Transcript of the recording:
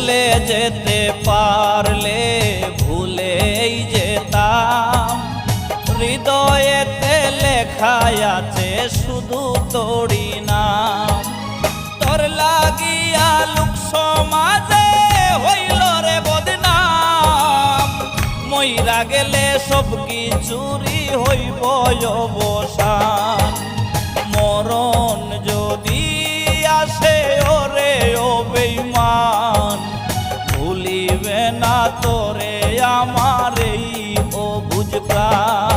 ভুলে যেতে পারলে ভুলেই যেতাম, হৃদয়েতে লেখাই আছে শুধু তোরি নাম। তোর লাগিয়া লোক সমাজে হইল রে বদনাম, মইরা গেলে সব কিছুরই হইব অবসান। মরণ যদি আসে ওরে ও বেঈমান, ভুলিবে না তোরে আমার এই অবুঝ প্রাণ।